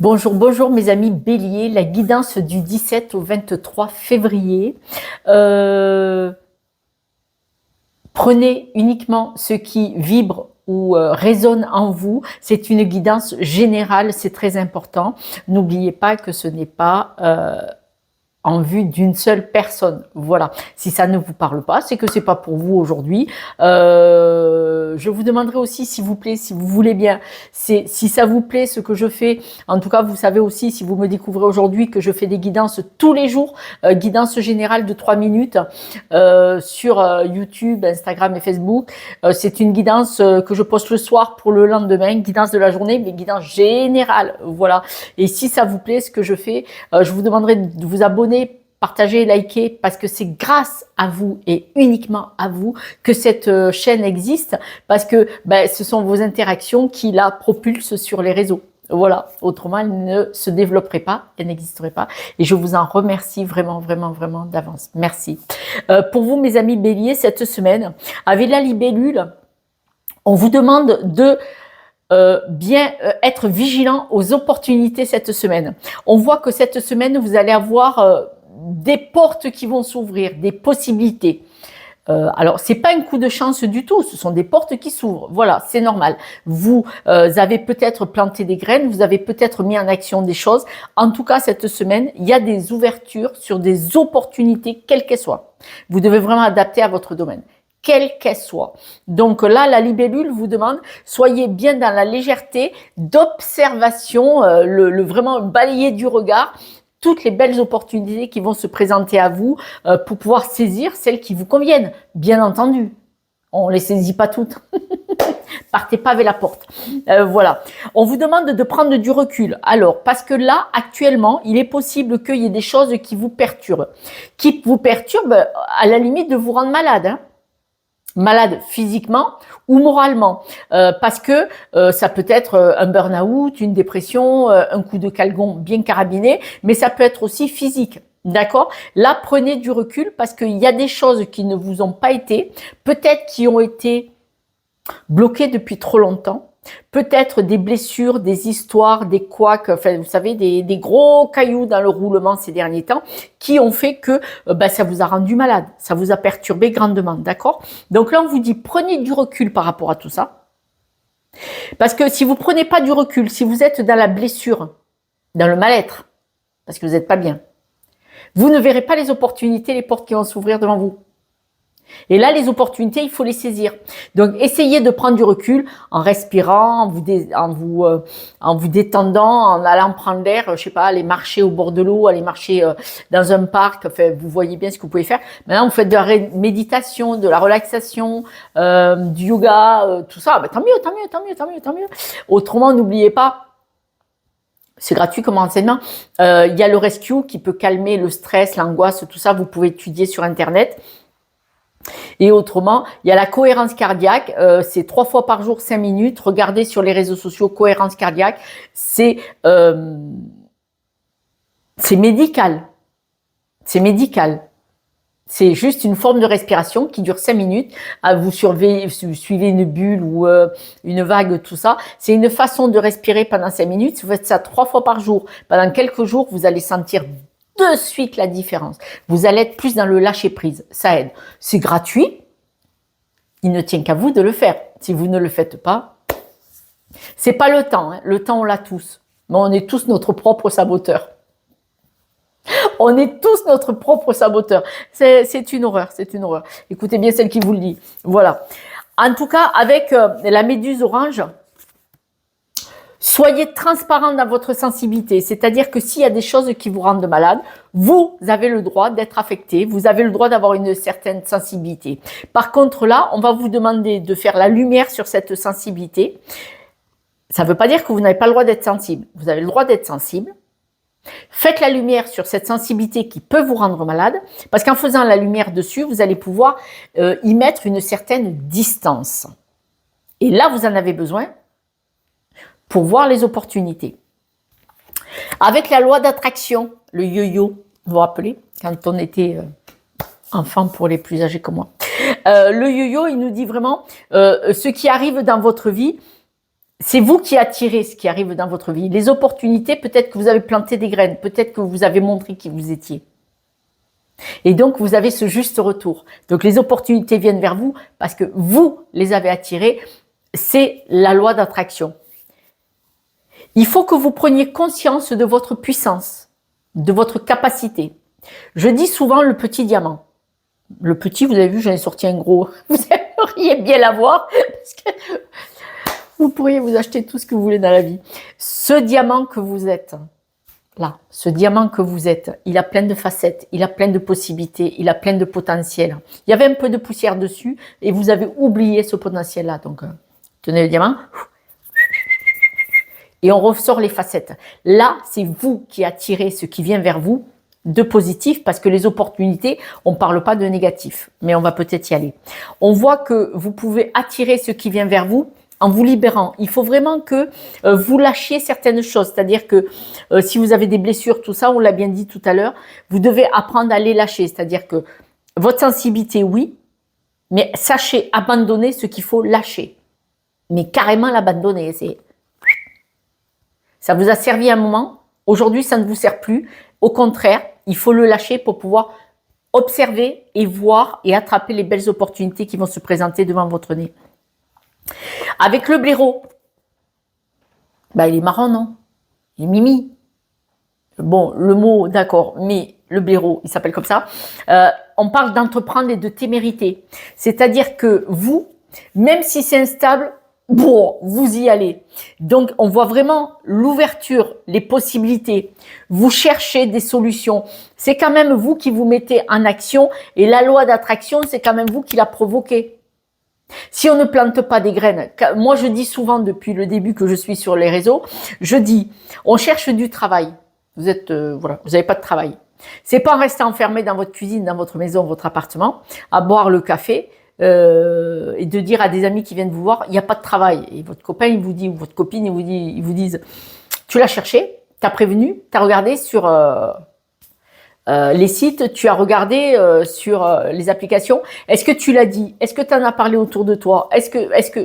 Bonjour, bonjour mes amis Bélier, la guidance du 17 au 23 février. Prenez uniquement ce qui vibre ou résonne en vous. C'est une guidance générale, c'est très important. N'oubliez pas que ce n'est pas en vue d'une seule personne. Voilà. Si ça ne vous parle pas, c'est que c'est pas pour vous aujourd'hui. Je vous demanderai aussi, s'il vous plaît, si vous voulez bien, si ça vous plaît ce que je fais. En tout cas, vous savez aussi, si vous me découvrez aujourd'hui, que je fais des guidances tous les jours, guidance générale de 3 minutes sur YouTube, Instagram et Facebook. C'est une guidance que je poste le soir pour le lendemain, guidance de la journée, mais guidance générale. Voilà. Et si ça vous plaît ce que je fais, je vous demanderai de vous abonner, partager, liker, parce que c'est grâce à vous et uniquement à vous que cette chaîne existe, parce que ce sont vos interactions qui la propulsent sur les réseaux. Voilà, autrement elle ne se développerait pas, elle n'existerait pas. Et je vous en remercie vraiment, vraiment, vraiment d'avance. Merci. Pour vous, mes amis Bélier, cette semaine, avec la libellule, on vous demande de bien être vigilant aux opportunités cette semaine. On voit que cette semaine, vous allez avoir des portes qui vont s'ouvrir, des possibilités. Alors, c'est pas un coup de chance du tout, ce sont des portes qui s'ouvrent. Voilà, c'est normal. Vous avez peut-être planté des graines, vous avez peut-être mis en action des choses. En tout cas, cette semaine, il y a des ouvertures sur des opportunités, quelles qu'elles soient. Vous devez vraiment adapter à votre domaine, quelle qu'elle soit. Donc là, la libellule vous demande, soyez bien dans la légèreté d'observation, vraiment balayer du regard toutes les belles opportunités qui vont se présenter à vous pour pouvoir saisir celles qui vous conviennent. Bien entendu, on ne les saisit pas toutes. Partez pas avec la porte. Voilà. On vous demande de prendre du recul. Alors, parce que là, actuellement, il est possible qu'il y ait des choses qui vous perturbent. Qui vous perturbent à la limite de vous rendre malade. Hein. Malade physiquement ou moralement, parce que ça peut être un burn-out, une dépression, un coup de calgon bien carabiné, mais ça peut être aussi physique. D'accord? Là, prenez du recul parce qu'il y a des choses qui ne vous ont pas été, peut-être qui ont été bloquées depuis trop longtemps, peut-être des blessures, des histoires, des couacs, enfin, vous savez, des gros cailloux dans le roulement ces derniers temps qui ont fait que ça vous a rendu malade, ça vous a perturbé grandement, d'accord? Donc là, on vous dit, prenez du recul par rapport à tout ça. Parce que si vous prenez pas du recul, si vous êtes dans la blessure, dans le mal-être, parce que vous n'êtes pas bien, vous ne verrez pas les opportunités, les portes qui vont s'ouvrir devant vous. Et là, les opportunités, il faut les saisir. Donc, essayez de prendre du recul en respirant, en vous détendant, en allant prendre l'air, je sais pas, aller marcher au bord de l'eau, aller marcher dans un parc. Enfin, vous voyez bien ce que vous pouvez faire. Maintenant, vous faites de la méditation, de la relaxation, du yoga, tout ça. Tant mieux, tant mieux, tant mieux, tant mieux, tant mieux. Autrement, n'oubliez pas, c'est gratuit comme enseignement. Il y a le Rescue qui peut calmer le stress, l'angoisse, tout ça. Vous pouvez étudier sur Internet. Et autrement, il y a la cohérence cardiaque, c'est 3 fois par jour, 5 minutes. Regardez sur les réseaux sociaux, cohérence cardiaque, c'est médical. C'est médical. C'est juste une forme de respiration qui dure 5 minutes. Vous suivez une bulle ou une vague, tout ça. C'est une façon de respirer pendant 5 minutes. Si vous faites ça 3 fois par jour, pendant quelques jours, vous allez sentir de suite la différence. Vous allez être plus dans le lâcher prise. Ça aide. C'est gratuit. Il ne tient qu'à vous de le faire. Si vous ne le faites pas, c'est pas le temps. Hein. Le temps, on l'a tous. Mais on est tous notre propre saboteur. On est tous notre propre saboteur. C'est une horreur, c'est une horreur. Écoutez bien celle qui vous le dit. Voilà. En tout cas, avec la méduse orange, soyez transparent dans votre sensibilité, c'est-à-dire que s'il y a des choses qui vous rendent malade, vous avez le droit d'être affecté, vous avez le droit d'avoir une certaine sensibilité. Par contre là, on va vous demander de faire la lumière sur cette sensibilité. Ça ne veut pas dire que vous n'avez pas le droit d'être sensible, vous avez le droit d'être sensible. Faites la lumière sur cette sensibilité qui peut vous rendre malade, parce qu'en faisant la lumière dessus, vous allez pouvoir y mettre une certaine distance. Et là, vous en avez besoin pour voir les opportunités. Avec la loi d'attraction, le yo-yo, vous vous rappelez, quand on était enfant pour les plus âgés que moi. Le yo-yo, il nous dit vraiment, ce qui arrive dans votre vie, c'est vous qui attirez ce qui arrive dans votre vie. Les opportunités, peut-être que vous avez planté des graines, peut-être que vous avez montré qui vous étiez. Et donc, vous avez ce juste retour. Donc, les opportunités viennent vers vous parce que vous les avez attirées. C'est la loi d'attraction. Il faut que vous preniez conscience de votre puissance, de votre capacité. Je dis souvent le petit diamant. Le petit, vous avez vu, j'en ai sorti un gros. Vous aimeriez bien l'avoir parce que vous pourriez vous acheter tout ce que vous voulez dans la vie. Ce diamant que vous êtes, là, ce diamant que vous êtes, il a plein de facettes, il a plein de possibilités, il a plein de potentiel. Il y avait un peu de poussière dessus et vous avez oublié ce potentiel-là. Donc, tenez le diamant. Et on ressort les facettes. Là, c'est vous qui attirez ce qui vient vers vous de positif, parce que les opportunités, on ne parle pas de négatif, mais on va peut-être y aller. On voit que vous pouvez attirer ce qui vient vers vous en vous libérant. Il faut vraiment que vous lâchiez certaines choses, c'est-à-dire que si vous avez des blessures, tout ça, on l'a bien dit tout à l'heure, vous devez apprendre à les lâcher, c'est-à-dire que votre sensibilité, oui, mais sachez abandonner ce qu'il faut lâcher. Mais carrément l'abandonner, ça vous a servi un moment, aujourd'hui ça ne vous sert plus. Au contraire, il faut le lâcher pour pouvoir observer et voir et attraper les belles opportunités qui vont se présenter devant votre nez. Avec le blaireau, il est marrant, non? Il est mimi. Bon, le mot, d'accord, mais le blaireau, il s'appelle comme ça. On parle d'entreprendre et de témérité. C'est-à-dire que vous, même si c'est instable, bon, vous y allez. Donc, on voit vraiment l'ouverture, les possibilités. Vous cherchez des solutions. C'est quand même vous qui vous mettez en action. Et la loi d'attraction, c'est quand même vous qui la provoquez. Si on ne plante pas des graines, moi je dis souvent depuis le début que je suis sur les réseaux, je dis, on cherche du travail. Vous êtes, voilà, vous n'avez pas de travail. C'est pas en restant enfermé dans votre cuisine, dans votre maison, votre appartement, à boire le café, et de dire à des amis qui viennent vous voir, il n'y a pas de travail. Et votre copain, il vous dit, ou votre copine, ils vous disent, tu l'as cherché, tu as prévenu, tu as regardé sur les sites, tu as regardé sur les applications. Est-ce que tu l'as dit? Est-ce que tu en as parlé autour de toi?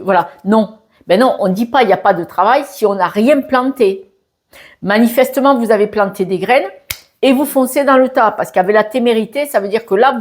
Voilà, non. Ben non, on ne dit pas il n'y a pas de travail si on n'a rien planté. Manifestement, vous avez planté des graines et vous foncez dans le tas. Parce qu'avec la témérité, ça veut dire que là,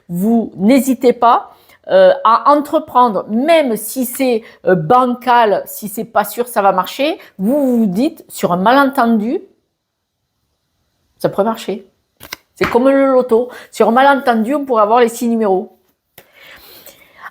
vous n'hésitez pas à entreprendre, même si c'est bancal, si c'est pas sûr ça va marcher, vous vous dites sur un malentendu, ça pourrait marcher. C'est comme le loto. Sur un malentendu, on pourrait avoir les 6 numéros.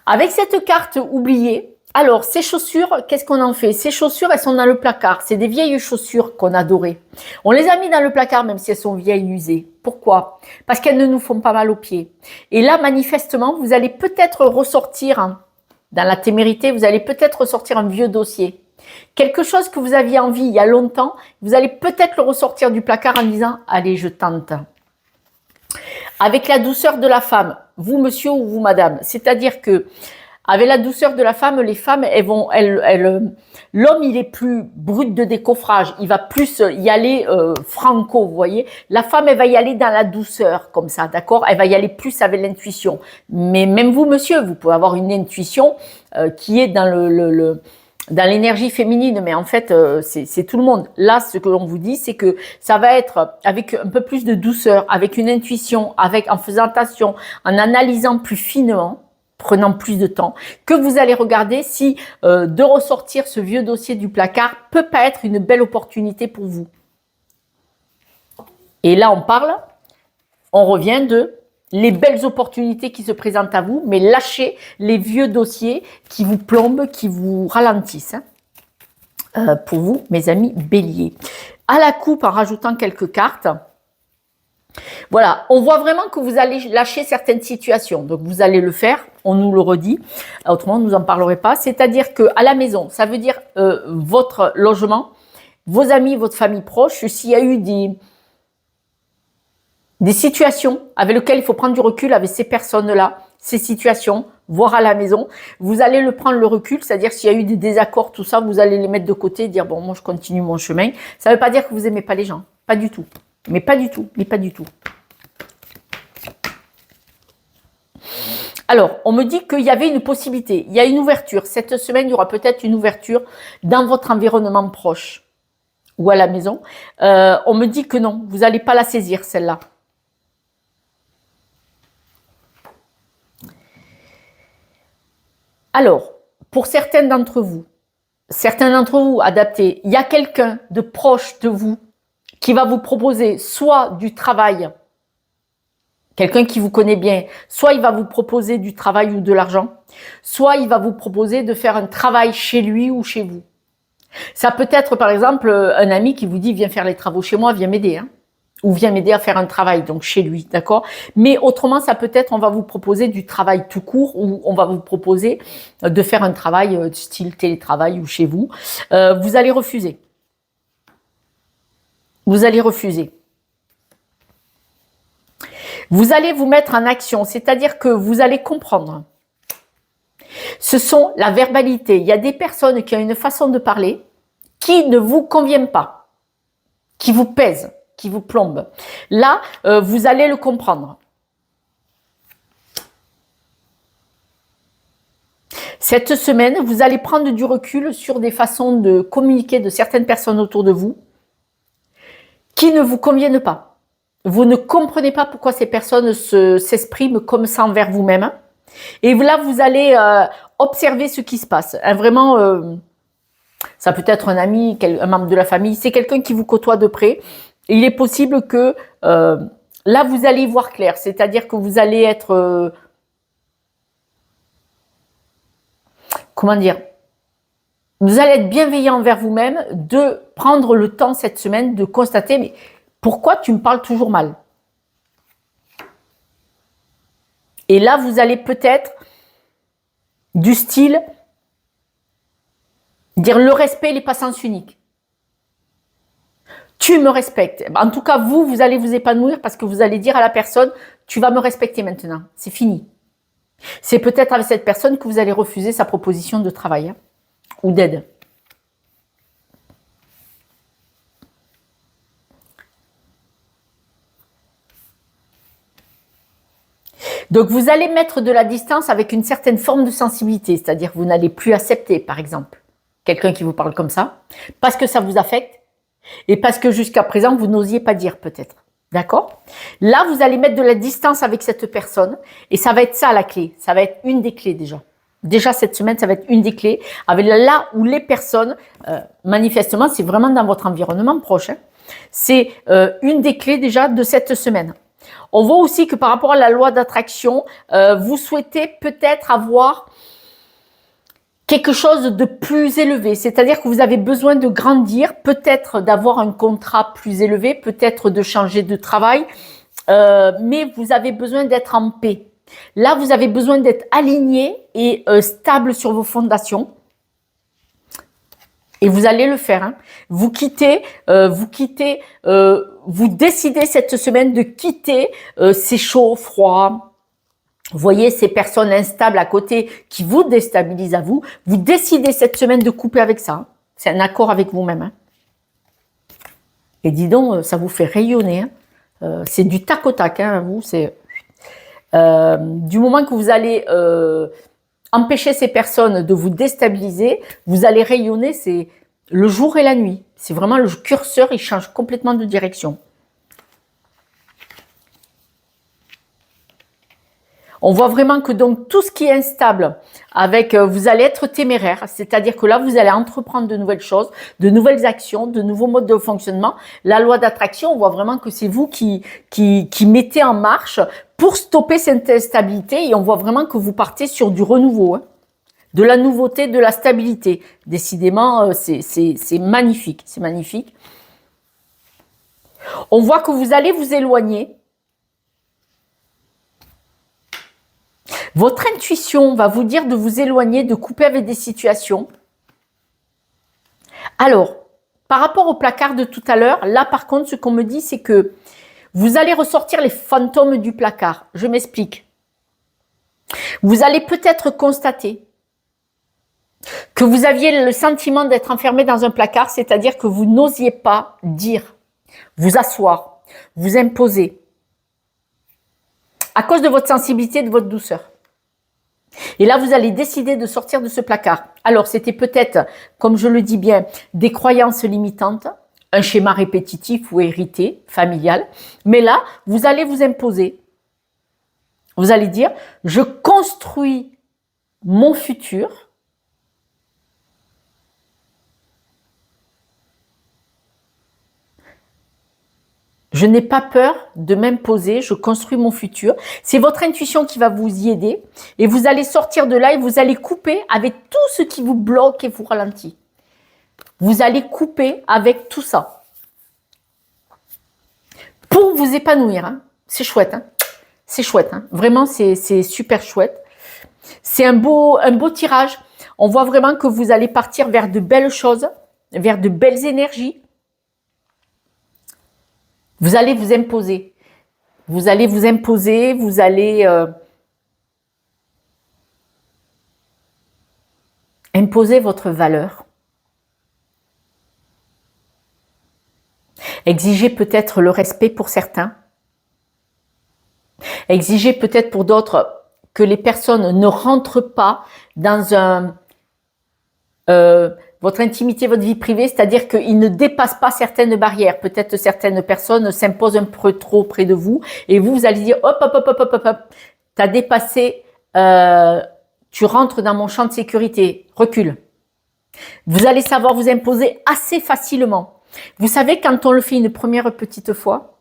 Avec cette carte oubliée, alors ces chaussures, qu'est-ce qu'on en fait? Ces chaussures, elles sont dans le placard. C'est des vieilles chaussures qu'on adorait. On les a mis dans le placard même si elles sont vieilles, usées. Pourquoi? Parce qu'elles ne nous font pas mal aux pieds. Et là, manifestement, vous allez peut-être ressortir, dans la témérité, vous allez peut-être ressortir un vieux dossier. Quelque chose que vous aviez envie il y a longtemps, vous allez peut-être le ressortir du placard en disant « Allez, je tente ». Avec la douceur de la femme, vous monsieur ou vous madame, c'est-à-dire que avec la douceur de la femme, les femmes, l'homme il est plus brut de décoffrage, il va plus y aller franco, vous voyez. La femme, elle va y aller dans la douceur, comme ça, d'accord. Elle va y aller plus avec l'intuition. Mais même vous, monsieur, vous pouvez avoir une intuition qui est dans dans l'énergie féminine, mais en fait, c'est tout le monde. Là, ce que l'on vous dit, c'est que ça va être avec un peu plus de douceur, avec une intuition, en faisant attention, en analysant plus finement, prenant plus de temps, que vous allez regarder si de ressortir ce vieux dossier du placard peut pas être une belle opportunité pour vous. Et là, on revient de les belles opportunités qui se présentent à vous, mais lâchez les vieux dossiers qui vous plombent, qui vous ralentissent. Pour vous, mes amis béliers. À la coupe, en rajoutant quelques cartes, voilà, on voit vraiment que vous allez lâcher certaines situations. Donc, vous allez le faire, on nous le redit, autrement, nous n'en parlerez pas. C'est-à-dire qu'à la maison, ça veut dire votre logement, vos amis, votre famille proche, s'il y a eu des situations avec lesquelles il faut prendre du recul avec ces personnes-là, ces situations, voire à la maison, vous allez prendre le recul, c'est-à-dire s'il y a eu des désaccords, tout ça, vous allez les mettre de côté et dire, bon, moi, je continue mon chemin. Ça ne veut pas dire que vous n'aimez pas les gens, pas du tout. Mais pas du tout, mais pas du tout. Alors, on me dit qu'il y avait une possibilité, il y a une ouverture. Cette semaine, il y aura peut-être une ouverture dans votre environnement proche ou à la maison. On me dit que non, vous n'allez pas la saisir, celle-là. Alors, pour certains d'entre vous adaptés, il y a quelqu'un de proche de vous qui va vous proposer soit du travail, quelqu'un qui vous connaît bien, soit il va vous proposer du travail ou de l'argent, soit il va vous proposer de faire un travail chez lui ou chez vous. Ça peut être par exemple un ami qui vous dit viens faire les travaux chez moi, viens m'aider, hein, ou viens m'aider à faire un travail, donc chez lui, d'accord? Mais autrement, ça peut être on va vous proposer du travail tout court ou on va vous proposer de faire un travail style télétravail ou chez vous. Vous allez refuser. Vous allez refuser. Vous allez vous mettre en action, c'est-à-dire que vous allez comprendre. Ce sont la verbalité. Il y a des personnes qui ont une façon de parler qui ne vous convient pas, qui vous pèse, qui vous plombe. Là, vous allez le comprendre. Cette semaine, vous allez prendre du recul sur des façons de communiquer de certaines personnes autour de vous qui ne vous conviennent pas. Vous ne comprenez pas pourquoi ces personnes s'expriment comme ça envers vous-même. Et là, vous allez observer ce qui se passe. Vraiment, ça peut être un ami, un membre de la famille, c'est quelqu'un qui vous côtoie de près. Il est possible que là, vous allez y voir clair. C'est-à-dire que vous allez être... comment dire? Vous allez être bienveillant envers vous-même, de prendre le temps cette semaine de constater... mais pourquoi tu me parles toujours mal? Et là, vous allez peut-être, du style, dire le respect, il n'est pas sens unique. Tu me respectes. En tout cas, vous allez vous épanouir parce que vous allez dire à la personne, tu vas me respecter maintenant. C'est fini. C'est peut-être avec cette personne que vous allez refuser sa proposition de travail hein, ou d'aide. Donc, vous allez mettre de la distance avec une certaine forme de sensibilité, c'est-à-dire que vous n'allez plus accepter, par exemple, quelqu'un qui vous parle comme ça, parce que ça vous affecte et parce que jusqu'à présent, vous n'osiez pas dire peut-être. D'accord? Là, vous allez mettre de la distance avec cette personne et ça va être ça la clé. Ça va être une des clés déjà. Déjà, cette semaine, ça va être une des clés. Avec là où les personnes, manifestement, c'est vraiment dans votre environnement proche. Hein, c'est une des clés déjà de cette semaine. On voit aussi que par rapport à la loi d'attraction, vous souhaitez peut-être avoir quelque chose de plus élevé. C'est-à-dire que vous avez besoin de grandir, peut-être d'avoir un contrat plus élevé, peut-être de changer de travail, mais vous avez besoin d'être en paix. Là, vous avez besoin d'être aligné et stable sur vos fondations. Et vous allez le faire. Hein. Vous décidez cette semaine de quitter ces chauds, froids. Vous voyez ces personnes instables à côté qui vous déstabilisent à vous. Vous décidez cette semaine de couper avec ça. Hein. C'est un accord avec vous-même. Hein. Et dis donc, ça vous fait rayonner. Hein. C'est du tac au tac. Hein, vous, c'est du moment que vous allez empêcher ces personnes de vous déstabiliser, vous allez rayonner, c'est le jour et la nuit. C'est vraiment le curseur, il change complètement de direction. On voit vraiment que donc tout ce qui est instable, avec vous allez être téméraire, c'est-à-dire que là vous allez entreprendre de nouvelles choses, de nouvelles actions, de nouveaux modes de fonctionnement. La loi d'attraction, on voit vraiment que c'est vous qui mettez en marche pour stopper cette instabilité et on voit vraiment que vous partez sur du renouveau, hein, de la nouveauté, de la stabilité. Décidément, c'est magnifique, c'est magnifique. On voit que vous allez vous éloigner. Votre intuition va vous dire de vous éloigner, de couper avec des situations. Alors, par rapport au placard de tout à l'heure, là par contre, ce qu'on me dit, c'est que vous allez ressortir les fantômes du placard. Je m'explique. Vous allez peut-être constater que vous aviez le sentiment d'être enfermé dans un placard, c'est-à-dire que vous n'osiez pas dire, vous asseoir, vous imposer, à cause de votre sensibilité, de votre douceur. Et là, vous allez décider de sortir de ce placard. Alors, c'était peut-être, comme je le dis bien, des croyances limitantes, un schéma répétitif ou hérité, familial. Mais là, vous allez vous imposer. Vous allez dire, je construis mon futur. Je n'ai pas peur de m'imposer, je construis mon futur. C'est votre intuition qui va vous y aider. Et vous allez sortir de là et vous allez couper avec tout ce qui vous bloque et vous ralentit. Vous allez couper avec tout ça. Pour vous épanouir, hein. C'est chouette. Hein. C'est chouette. Hein. Vraiment, c'est super chouette. C'est un beau tirage. On voit vraiment que vous allez partir vers de belles choses, vers de belles énergies. Vous allez vous imposer. Vous allez vous imposer, vous allez imposer votre valeur. Exiger peut-être le respect pour certains. Exiger peut-être pour d'autres que les personnes ne rentrent pas dans votre intimité, votre vie privée, c'est-à-dire qu'ils ne dépassent pas certaines barrières. Peut-être certaines personnes s'imposent un peu trop près de vous et vous allez dire hop, hop, hop, hop, hop, hop, t'as dépassé, tu rentres dans mon champ de sécurité, recule. Vous allez savoir vous imposer assez facilement. Vous savez, quand on le fait une première petite fois,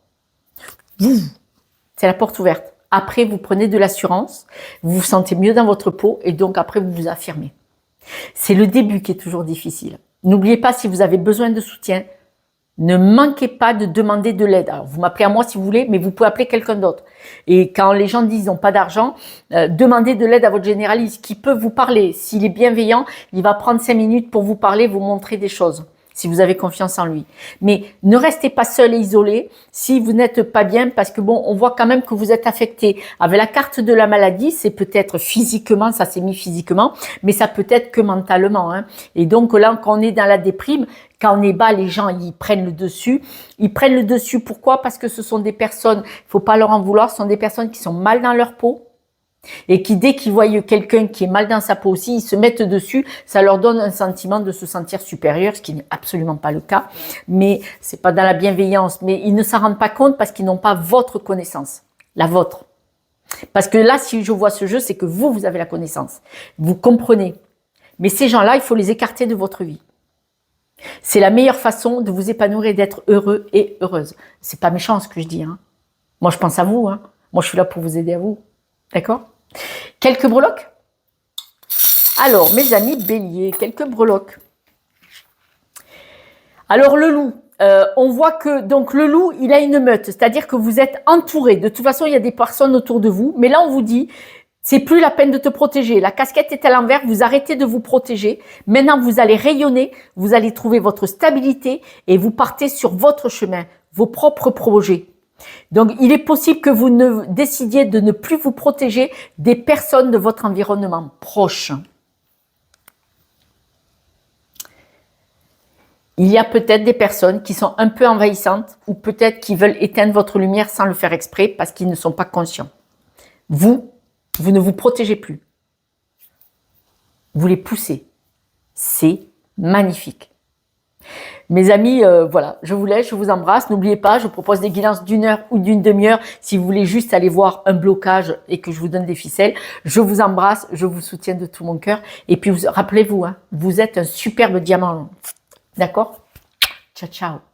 c'est la porte ouverte. Après, vous prenez de l'assurance, vous vous sentez mieux dans votre peau et donc après, vous vous affirmez. C'est le début qui est toujours difficile. N'oubliez pas, si vous avez besoin de soutien, ne manquez pas de demander de l'aide. Alors, vous m'appelez à moi si vous voulez, mais vous pouvez appeler quelqu'un d'autre. Et quand les gens disent qu'ils n'ont pas d'argent, demandez de l'aide à votre généraliste qui peut vous parler. S'il est bienveillant, il va prendre 5 minutes pour vous parler, vous montrer des choses, si vous avez confiance en lui. Mais ne restez pas seul et isolé si vous n'êtes pas bien, parce que bon, on voit quand même que vous êtes affecté. Avec la carte de la maladie, c'est peut-être physiquement, ça s'est mis physiquement, mais ça peut être que mentalement. Hein. Et donc là, quand on est dans la déprime, quand on est bas, les gens, ils prennent le dessus. Ils prennent le dessus, pourquoi? Parce que ce sont des personnes, il faut pas leur en vouloir, ce sont des personnes qui sont mal dans leur peau. Et qui, dès qu'ils voient quelqu'un qui est mal dans sa peau aussi, ils se mettent dessus, ça leur donne un sentiment de se sentir supérieur, ce qui n'est absolument pas le cas. Mais c'est pas dans la bienveillance, mais ils ne s'en rendent pas compte parce qu'ils n'ont pas votre connaissance, la vôtre. Parce que là, si je vois ce jeu, c'est que vous avez la connaissance. Vous comprenez. Mais ces gens-là, il faut les écarter de votre vie. C'est la meilleure façon de vous épanouir et d'être heureux et heureuse. C'est pas méchant ce que je dis. Hein. Moi, je pense à vous. Hein. Moi, je suis là pour vous aider à vous. D'accord? Quelques breloques? Alors, mes amis béliers, quelques breloques. Alors, le loup. On voit que donc le loup, il a une meute, c'est-à-dire que vous êtes entouré. De toute façon, il y a des personnes autour de vous. Mais là, on vous dit, c'est plus la peine de te protéger. La casquette est à l'envers, vous arrêtez de vous protéger. Maintenant, vous allez rayonner, vous allez trouver votre stabilité et vous partez sur votre chemin, vos propres projets. Donc, il est possible que vous ne décidiez de ne plus vous protéger des personnes de votre environnement proche. Il y a peut-être des personnes qui sont un peu envahissantes ou peut-être qui veulent éteindre votre lumière sans le faire exprès parce qu'ils ne sont pas conscients. Vous ne vous protégez plus. Vous les poussez. C'est magnifique. Mes amis, voilà, je vous laisse, je vous embrasse. N'oubliez pas, je propose des guidances d'1 heure ou d'une demi-heure. Si vous voulez juste aller voir un blocage et que je vous donne des ficelles, je vous embrasse, je vous soutiens de tout mon cœur. Et puis, rappelez-vous, hein, vous êtes un superbe diamant. D'accord? Ciao, ciao.